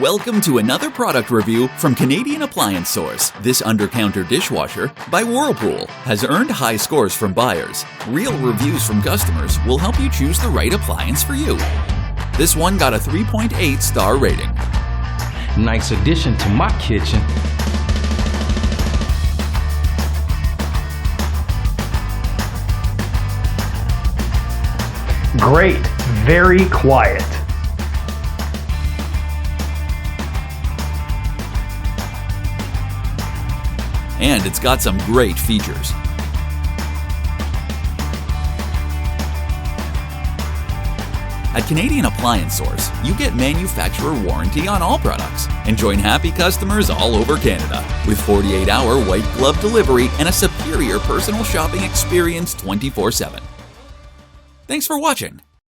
Welcome to another product review from Canadian Appliance Source. This Undercounter Dishwasher by Whirlpool has earned high scores from buyers. Real reviews from customers will help you choose the right appliance for you. This one got a 3.8 star rating. Nice addition to my kitchen. Great, very quiet. And it's got some great features. At Canadian Appliance Source, you get manufacturer warranty on all products and join happy customers all over Canada with 48-hour white glove delivery and a superior personal shopping experience 24/7. Thanks for watching.